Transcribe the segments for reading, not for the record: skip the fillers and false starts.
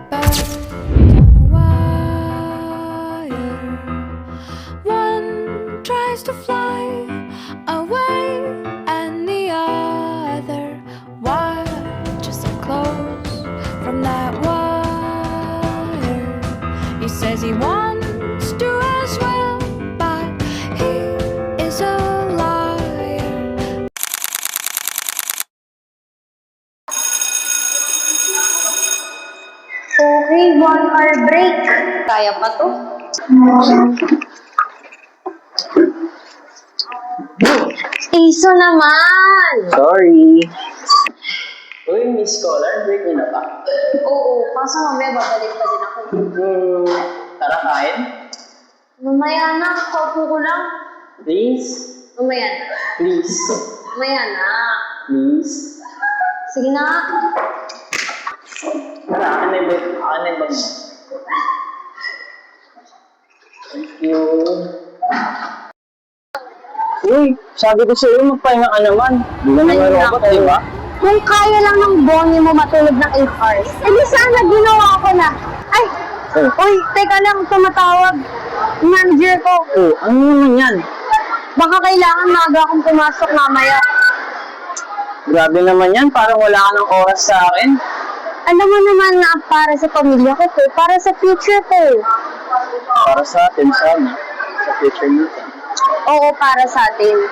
But on a wire, one tries to fly away, and the other watches him close from that wire. He says he wants to as well, but he is a liar. Okay, 1 hour break. Kaya pa to? Iso naman! Sorry. Uy, Miss Scholar, break niyo na ba? Oo, kaso mamaya babalik pa din ako. Tara kain? Mamaya na, kaupo ko lang. Please? Mamaya na. Please? Mamaya na. Please? Sige na. Tara, akin na yung bag mo. Thank you. Uy, sabi ko sa'yo, magpahinga ka naman. Di ba naman robot, di ba? Kung kaya lang ng bony mo matulog ng 8 hours, edi sana ginawa ko na. Ay! Uy, teka lang, tumatawag. Manager ko. Oh, ano naman yan? Baka kailangan maaga akong pumasok mamaya. Grabe naman yan, parang wala ka ng oras sa akin. Alam mo naman na para sa pamilya ko to, para sa future ko. Para sa atin, sana. Sa future natin. Oo, para sa atin.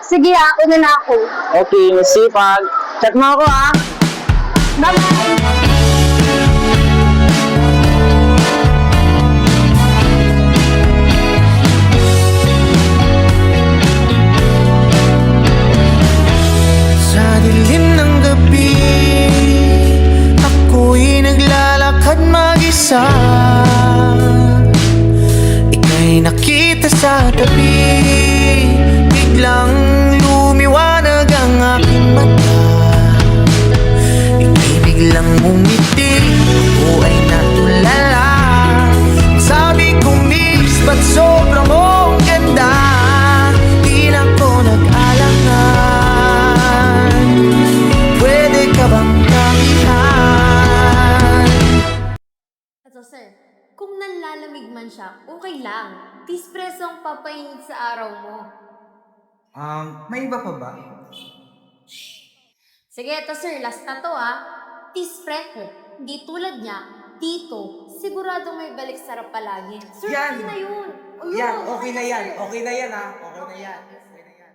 Sige, ako na ako. Okay, masipag. Chat mo ako, ha? Bye-bye! Sa dilim ng gabi, ako'y naglalakad mag-isa. Ika'y nakita sa tabi, biglang lumiwanag ang aking mata. Ika'y biglang umiti, ako ay natulala. Sabi ko, miss, ba't sobrang mong ganda? Di na ko nag-alangan. Pwede ka bang kamihan? So sir, kung nanlalamig man siya, okay lang. Dispreso ang papainit sa araw mo. May iba pa ba? Sige, ito sir, last na to Dispreso. Di tulad niya, dito, siguradong may balik sarap palagi. Sir, Yan! okay na yun. Yan, okay na yan. Okay na yan, ha? Okay na yan. Okay na yan.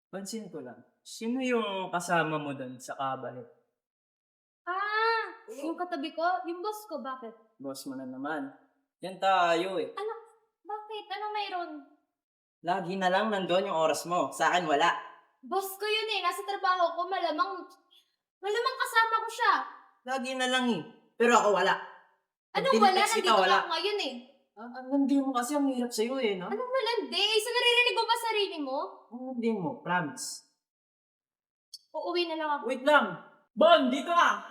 Pansin ko lang, sino yung kasama mo doon sa kabalit? Yung katabi ko, yung boss ko, bakit? Boss mo na naman. Yan tayo eh. Bakit? Ano mayroon? Lagi na lang nandun yung oras mo. Sa akin wala. Boss ko yun nasa trabaho ko, malamang kasama ko siya. Lagi na lang eh. Pero ako wala. Anong Pag wala? tinetext Nandito kita, ka wala. ako ngayon Hindi mo kasi ang hirap sa'yo eh, no? Anong malandi? So naririnig mo ba sarili mo? Hindi mo, promise. Uuwi na lang ako. Wait lang! Bon, dito ka!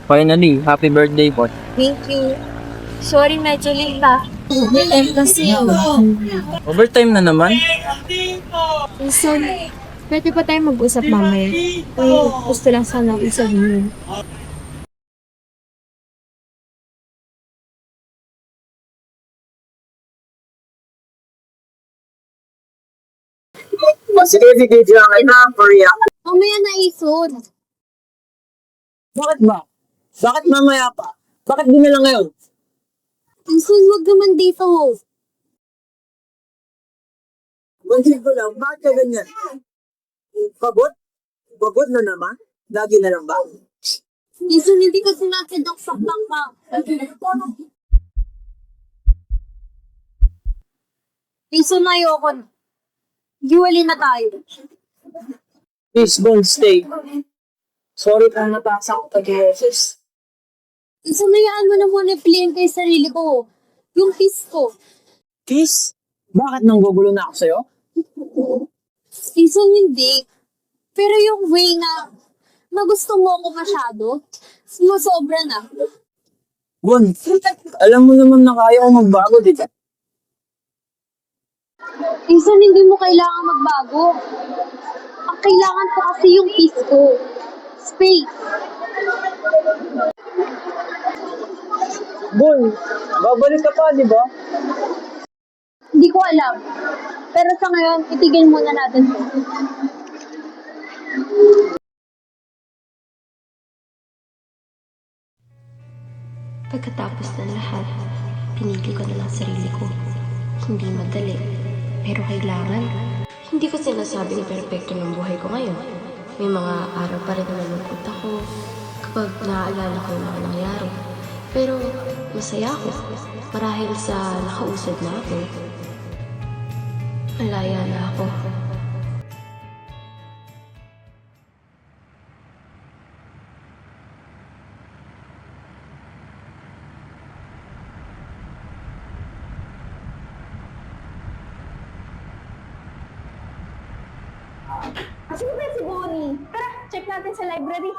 Finally, happy birthday, Bon. Thank you. Sorry, medyo late kasi Overtime na naman? Sorry. Pwede pa tayo mag-usap mamaya. Gusto lang sana akong sabihin. Sige, lang na, Korea. Mamaya na isod. Bakit ba? Bakit mamaya pa? Bakit di na lang ngayon? Isod, wag naman dito. Bansin ko lang, bakit ka ganyan? Pagod? Pagod na naman? Lagi na lang ba? Isod, hindi ko sinasadok sa ka. Isod, ayoko na. Giwali na tayo. Please don't stay. Sorry kung napasa ko pag-office. Isanayaan mo na muna piliin kay sarili ko. Yung kiss ko. Kiss? Bakit nang gugulo na ako sa'yo? Isang hindi. Pero yung way na na gusto mo ako masyado? Sumusobra na. Bon, alam mo naman na kaya ko magbago, di ba? Minsan hindi mo kailangan magbago. Ang kailangan ko kasi yung peace ko. Space. Bon, babalik ka pa, di ba? Hindi ko alam. Pero sa ngayon, itigil muna natin to. Pagkatapos ng lahat, pinili ko na lang sarili ko. Hindi madali, pero kailangan. Hindi ko sinasabing perpekto ng buhay ko ngayon. May mga araw pa rin na nalungkot ako kapag naaalala ko yung mga nangyari. Pero masaya ako marahil sa nakausad na ako. Malaya na ako. Kasi ba si Bonnie? Tara, check natin sa library.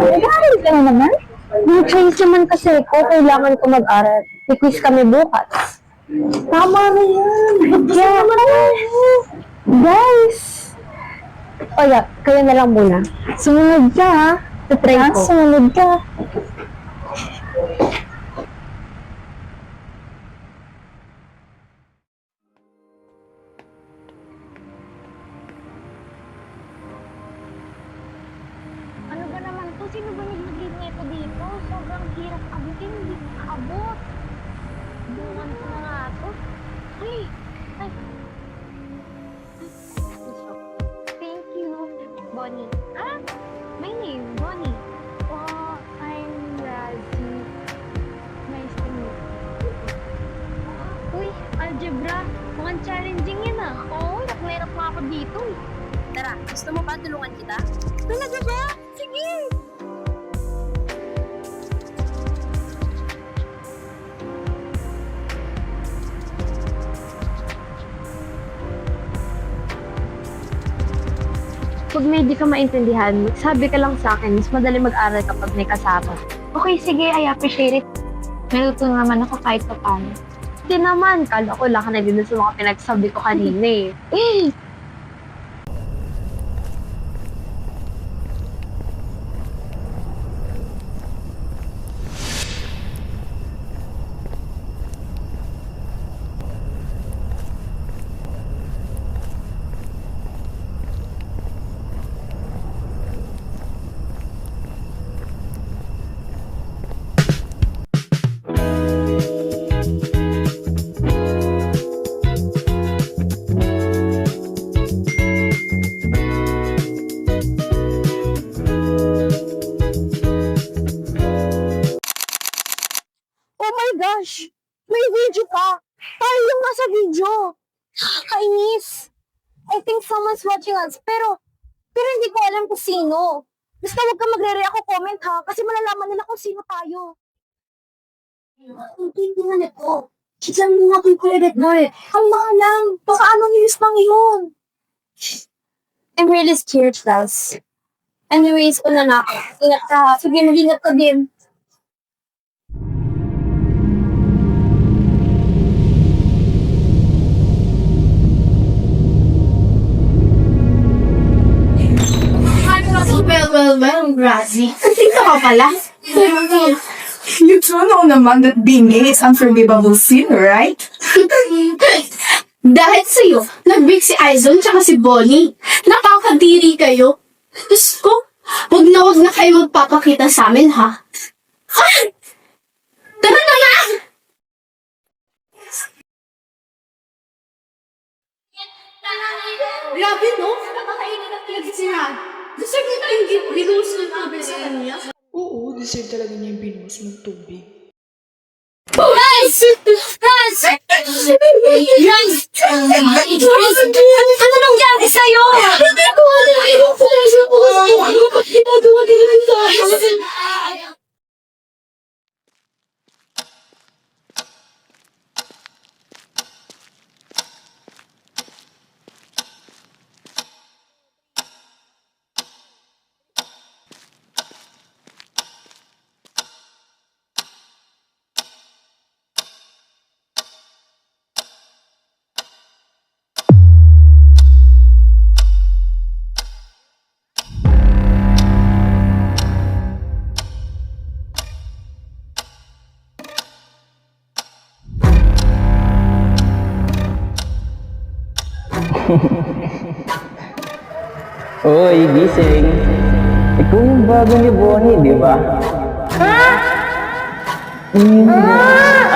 Nag-aaral ka na naman? May choice naman kasi ko, kailangan ko mag-aral. May quiz kami bukas. Tama na yan. Guys! O yeah, kayo na lang muna. Sumunod ka ha. Tatry ko. Sumunod ka. Ano ba naman to? Sino ba naglagay nito dito? Sobrang hirap abutin. Hindi ko abot. Bungan ko na nga to. Ay! Ay! Thank you, Bonnie. Ah? My name, Bonnie. Oh, I'm Razi. Nice to meet you. Uy, algebra. Mukhang challenging yun ah. Oo, naklirap nga ako dito eh. Tara, gusto mo ba tulungan kita? Talaga ba? Sige! Pag may di ka maintindihan, sabi ka lang sa akin, mas madali mag-aral kapag may kasama. Okay, sige, I appreciate it. May natutunan naman ako kahit pa paano. Hindi naman, kala ko lang ka na din sa mga pinagsabi ko kanina eh. Oh my gosh! May video pa! Tayo yung nasa video! Nakakainis! I think someone's watching us, pero hindi ko alam kung sino. Basta huwag ka magre-react o comment ha, kasi malalaman nila kung sino tayo. Hindi nga nito. Diyan mo nga pipilit mo eh. Ang mahal lang. Baka anong news pang yun? I'm really scared, Charles. Anyways, una na ako. Ingat ka. Sige, mag-ingat ka din. Well, Grazi. Dito ka pala. You do know naman that being gay is unforgivable sin, right? Dahil sa'yo, nag-break si Aizon tsaka si Bonnie. Nakakadiri kayo. Diyos ko, wag na kayo magpapakita sa amin, ha? Ha? Tara na nga! Grabe, no? Nakakainin ang pinag-sirahan. Deserve nito yung binuhos ng tubig sa kanya. Oo, deserve talaga niya yung binuhos ng tubig. Raz! Raz! Raz! Raz! Ano nangyari sa'yo? Hindi ko alam. Ba't ginagawa nila sa akin? Uy, gising. Ikaw yung bago ni Bonnie, di ba? Ha?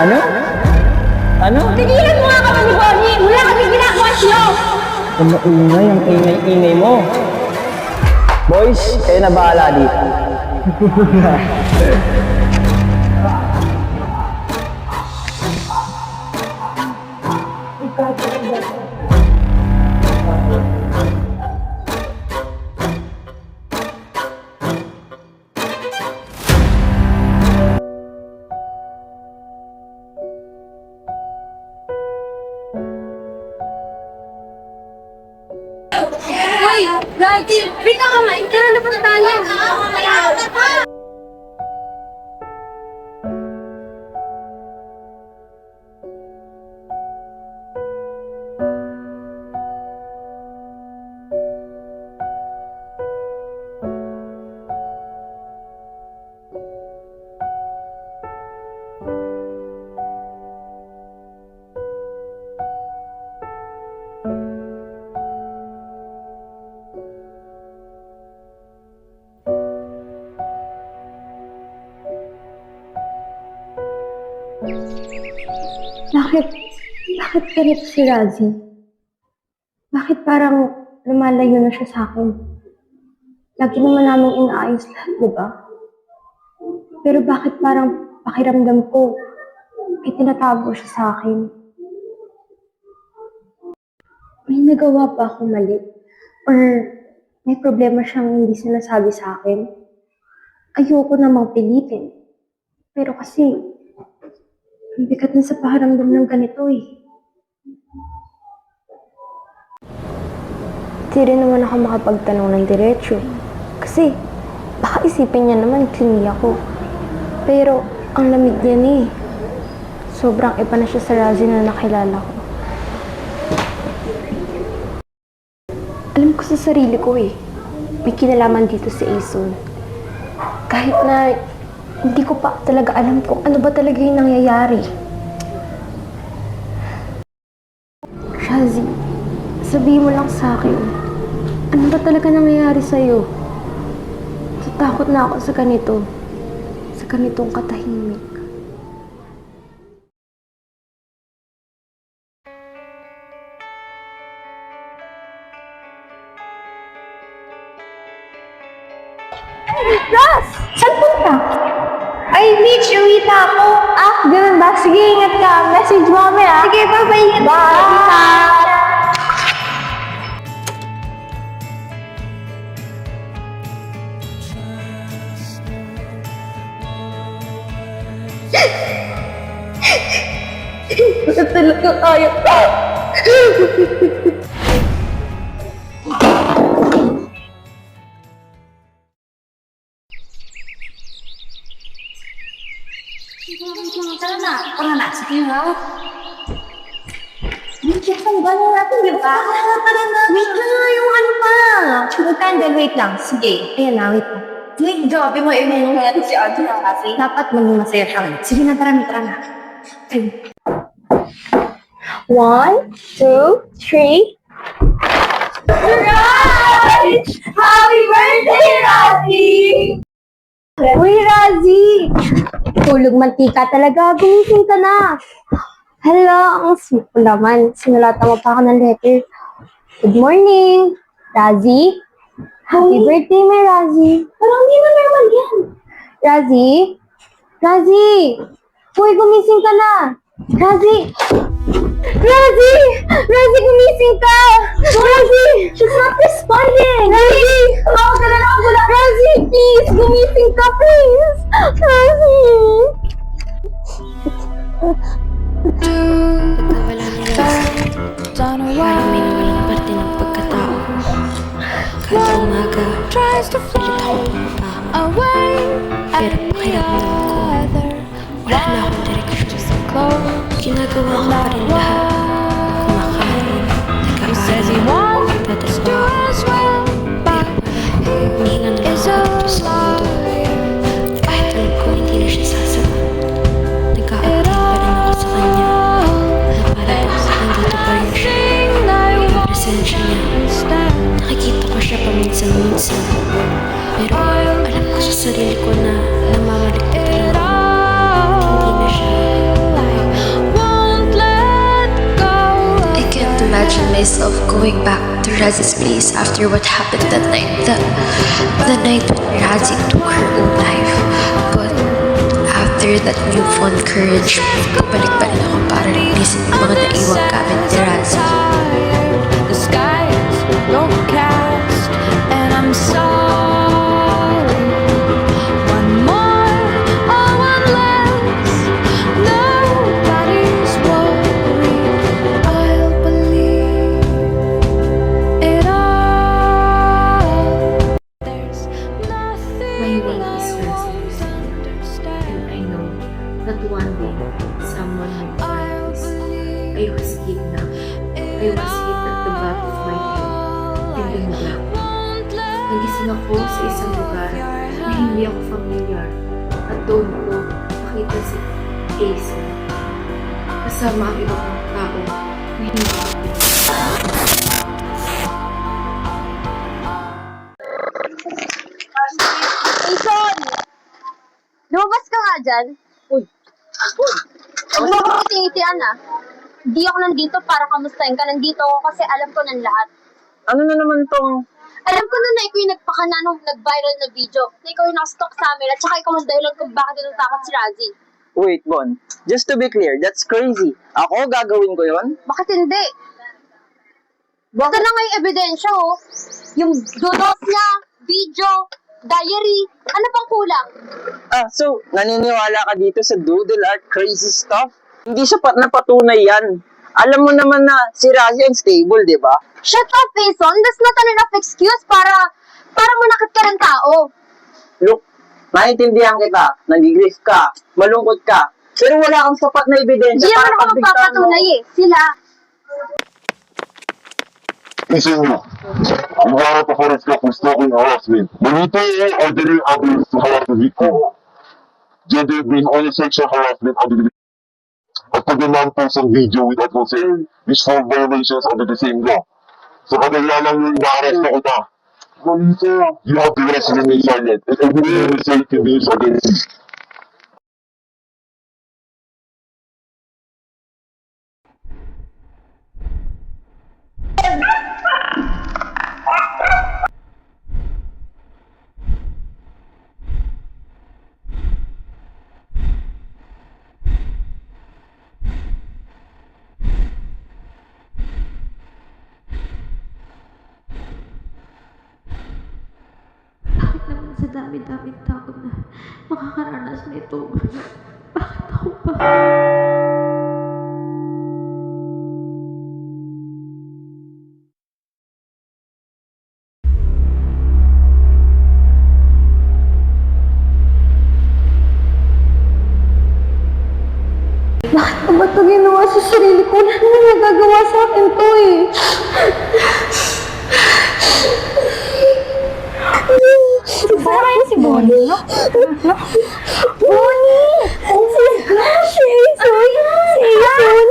Ano? Ano? Tigilan mo nga kami ni Bonnie! Wala kami ginagawa siyo! Ang maingay, ang ingay-ingay mo. Boys, kayo na bahala dito. Hoy! Lagi! Rika ka nga! Tara na pa tayo! Bakit ganito si Razi? Bakit parang lumalayo na siya sa akin? Lagi naman namin inaayos lahat, di ba? Pero bakit parang pakiramdam ko, may tinatago siya sa akin? May nagawa ba akong mali? Or may problema siyang hindi sinasabi sa akin? Ayoko namang pilitin. Pero kasi, ang bigat na sa pakiramdam ng ganito eh. Di rin naman ako makapagtanong ng diretsyo. Kasi, baka isipin niya naman clingy ako. Pero, ang lamig niya eh. Sobrang iba na siya sa Razi na nakilala ko. Alam ko sa sarili ko eh. May kinalaman dito si Aison. Kahit na hindi ko pa talaga alam kung ano ba talaga yung nangyayari. Razi, sabihin mo lang sa akin, ano ba talaga nangyayari sa'yo? Tatakot na ako sa ganitong katahimik. Raz! Saan punta? Ay, Mitch, uwi na ako. Ah, ganun ba? Sige, ingat ka. Message mo kami, ah. Sige, bye-bye. Ingat ka. Bye! Wala talaga kaya. Tara na, sige ha. Wait, ang gano'n natin, di ba? Tara na. Wait lang nga yung ano pa. Candle, wait lang. Sige. Ayan na, wait lang. Wait, grabe mo yung natin si Audrey na kasi. Dapat maging masaya siya. Sige na, tara na. Ay. 1, 2, 3. Right! Happy birthday, Razi! Uy, Razi! Tulog mantika talaga. Gumising ka na. Hello, ang sweet ko naman. Sinulatan mo pa ako ng letter. Good morning, Razi. Happy birthday, my Razi. Parang hindi na normal yan. Razi? Razi! Uy, gumising ka na! Razi! Razi! Razi, gumising ka! Razi! She's not responding! Razi! Tumawag ka na lang ako lang! Razi, please! Gumising ka, please! Razi! Pagkawala ni Razi, parang may nawalang parte ng pagkatao. Kada umaga, pilit ako pumabangon. Pero pakiramdam ko, wala na akong direksyon. Ginagawa ko pa rin lahat. Kumakain, nag-aaral, nagtatrabaho. Pero humihinga na lang ako dito sa mundo. Kahit alam ko hindi na siya sasagot. Nagkakaroon pa rin ako sa kanya. Na parang nandito pa rin siya. Yung presensya niya. Nakikita ko siya paminsan-minsan. Pero alam ko sa sarili ko na namamaligtad rin ako. Hindi na siya. I can't imagine myself going back to Razi's place after what happened that night. The night when Razi took her own life. But after that newfound courage, pabalik pa rin ako para releasin yung mga naiwang gamit ni Razi. The sky is overcast, and I'm sorry. One more or one less, nobody's worried. I'll believe it all. There's nothing My name I is Razi, won't understand. and I know that one day someone will find this. I was kidnapped. I was hit at the back of my head and then black. Nagising ako sa isang lugar na hindi ako familiar at doon ko nakita si Ace kasama ang ibang tao na hindi ko kilala. Jason! Lumabas ka nga dyan. Uy! Huwag mo akong itingitian ah. Hindi ako nandito para kamustahin ka. Nandito ako kasi alam ko ng lahat. Ano na naman tong... Alam ko na ikaw yung nagpakana nung nag-viral na video. Na ikaw yung nakastalk sa amin at saka ikaw ang dahilan kung bakit natakot si Razi. Wait, Bon. Just to be clear, that's crazy. Ako, gagawin ko yon? Bakit hindi? Ito na nga yung ebidensya oh. Yung doodles niya, video, diary. Ano pang kulang? So, naniniwala ka dito sa doodle art crazy stuff? Hindi siya napatunay yan. Alam mo naman na si Razi unstable, di ba? Shut up, Jason. That's not an enough excuse para manakit ka ng tao. Look, naiintindihan kita. Nagigrief ka. Malungkot ka. Pero wala kang sapat na ebidensya Hindi naman para ako pagbigtaan mo. magpapatunay eh. Sila. Isa nyo, ang harap ako rin ka kung stalking harassment. Manito yung ordering evidence to harass the victim. Gender-based or sexual harassment under the at pag-non-post ang video without consent is for violations under the same law. So kanila lang yung ina-arrest na kita. Manito, you have the right to remain silent and every mistake can be used against you. Bakit naman sa dami-daming tao na makakaranas nito? Bakit ako pa? Bakit ko ba ito ginawa sa sarili ko? Wala naman nagagawa sa akin to eh. Para yun si Bonnie, no? Bonnie!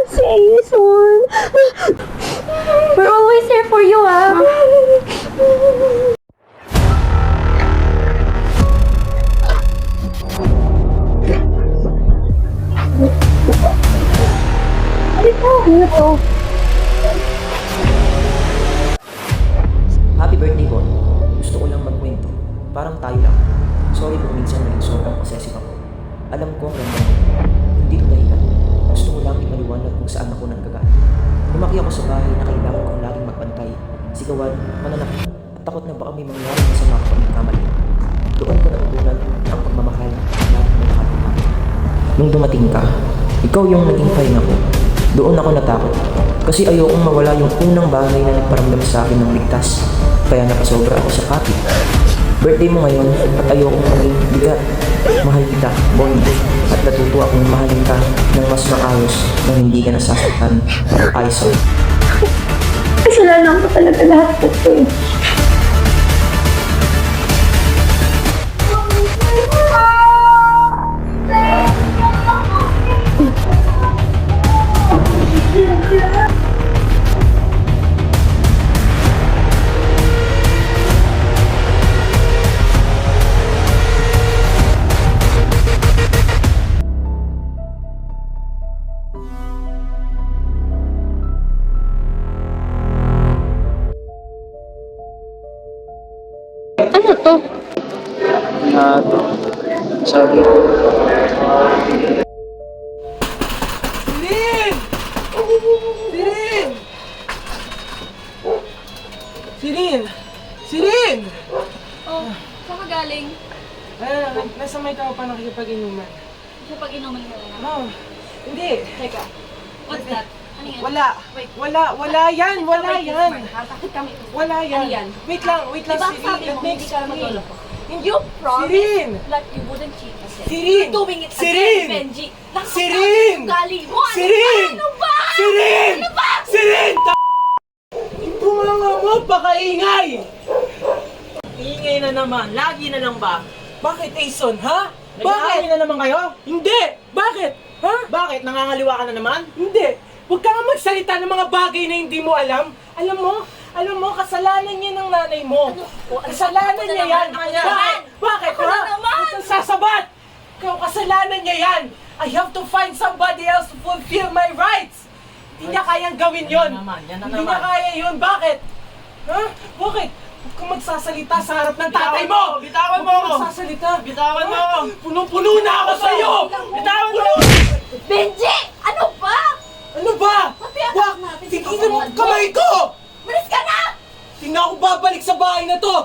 Si Jason! We're always here for you, ah. Happy birthday, Bon. Gusto ko lang magkwento. Parang tayo lang. Sorry kung minsan naging sobrang possessive ako. Alam ko ang ganda mo. Hindi ko ako ng gagaan. Lumaki ako sa bahay na kailangan kong laging magbantay, sigawan, mananakit, at takot na baka may mangyari masama kapag nagkamali. Doon ko natutunan ang pagmamahal at laging may nakatulong. Nung dumating ka, ikaw yung naging pahinga ko. Doon ako natakot. Kasi ayokong mawala yung unang bagay na nagparamdam sa akin ng ligtas. Kaya napasobra ako sa kapi. Birthday mo ngayon at ayokong maging bigat. Mahal kita, Bonnie. At natuto akong mahalin ka ng mas maayos na hindi ka nasasaktan. Aison. Kasalanan ko talaga lahat ito eh. Ano to? Sorry. Sirin! Sirin! Sirin! Sirin! Oh, saan ka galing? Nasa may tao pa nakikipag-inuman. Kapag-inuman mo na. No, hindi. Teka, what's that? Ano yan? Wala yan. Bakit kami? Wala yan. Ano yan? Wait lang, Diba Sirin. sabi mo, Let me hindi ka explain. matulog? You promised Sirin! that you wouldn't cheat us. Sirin! You're doing it Sirin! again, Benji. Sirin! Ugali mo! Sirin! Ano ba? Sirin! Ano ba? Sirin! Bunganga mo, pakaingay! Ingay na naman, lagi na lang ba? Bakit, Aison, ha? Bakit? na naman kayo? Hindi! Bakit? Ha? Bakit? Nangangaliwa ka na naman? Hindi! Huwag ka nga magsalita ng mga bagay na hindi mo alam. Alam mo, kasalanan niya ng nanay mo. Kasalanan niya yan. Bakit? Ha? Sasabat! Kasalanan niya yan. I have to find somebody else to fulfill my rights. Hindi niya kayang gawin yon. Hindi niya kaya yun. Bakit? Ha? Bakit? Huwag kang magsasalita sa harap ng tatay mo! Bitawan mo ako! Huwag kang magsasalita! Bitawan mo ako! Punong-puno na ako sa'yo! Bitawan mo! Benji! Ano ba? Ano ba? Matiyak natin si Tigilan mo ang kamay ko! Malis ka na! Hindi na ako babalik sa bahay na to!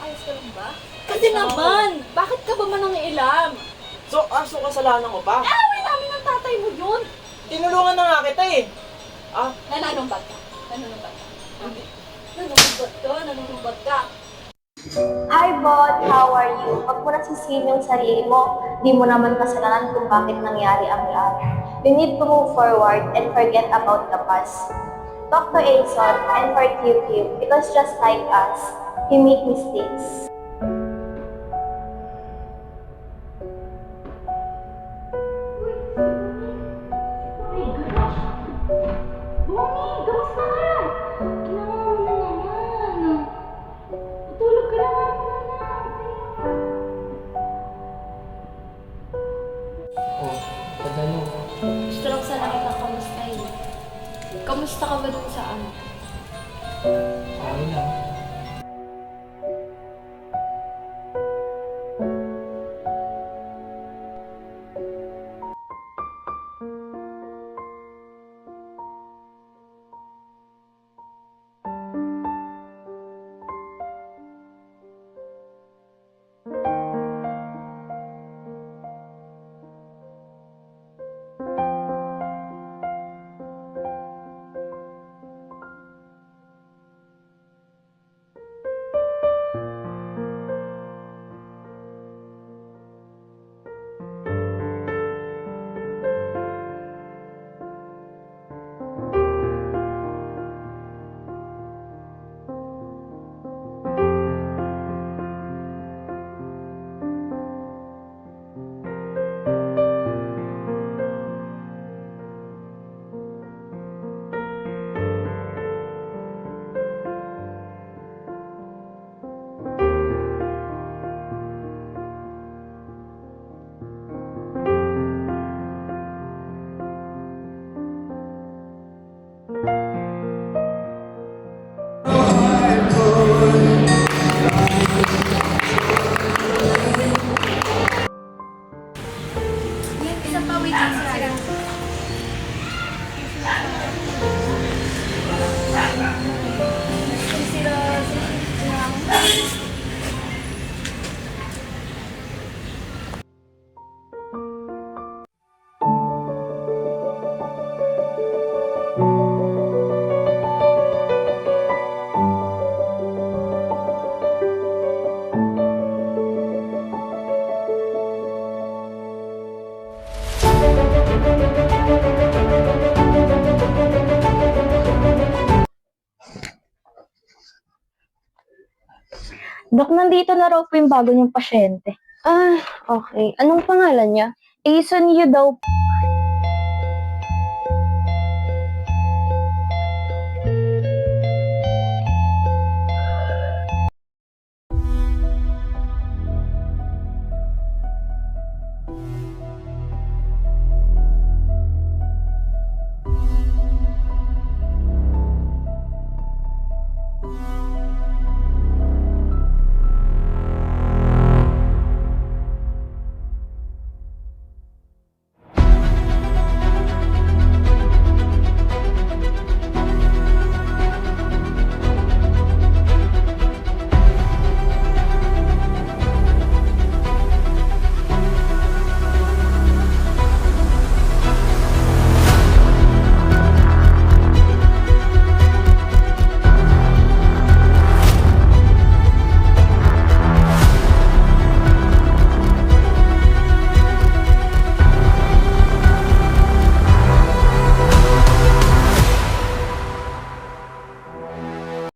Ayos ka lang ba? Kasi naman, bakit ka ba manangialam? So kasalanan ko pa? Away namin ng tatay mo yun! Tinulungan na nga kita eh! Nananumbat ka. Nanunumbat ka. Hi, Bot! How are you? Pag mo nasisihin yung sarili mo, di mo naman kasalanan kung bakit nangyari ang lahat. You need to move forward and forget about the past. Talk to Aison and forgive him because just like us, he make mistakes. Gusto lang sana kita kamustahin. Kamusta ka ba dun saan? Okay lang. Isa pa, wait lang sila. Dok, nandito na raw po yung bago niyong pasyente. Ah, okay. Anong pangalan niya? Ason Yu daw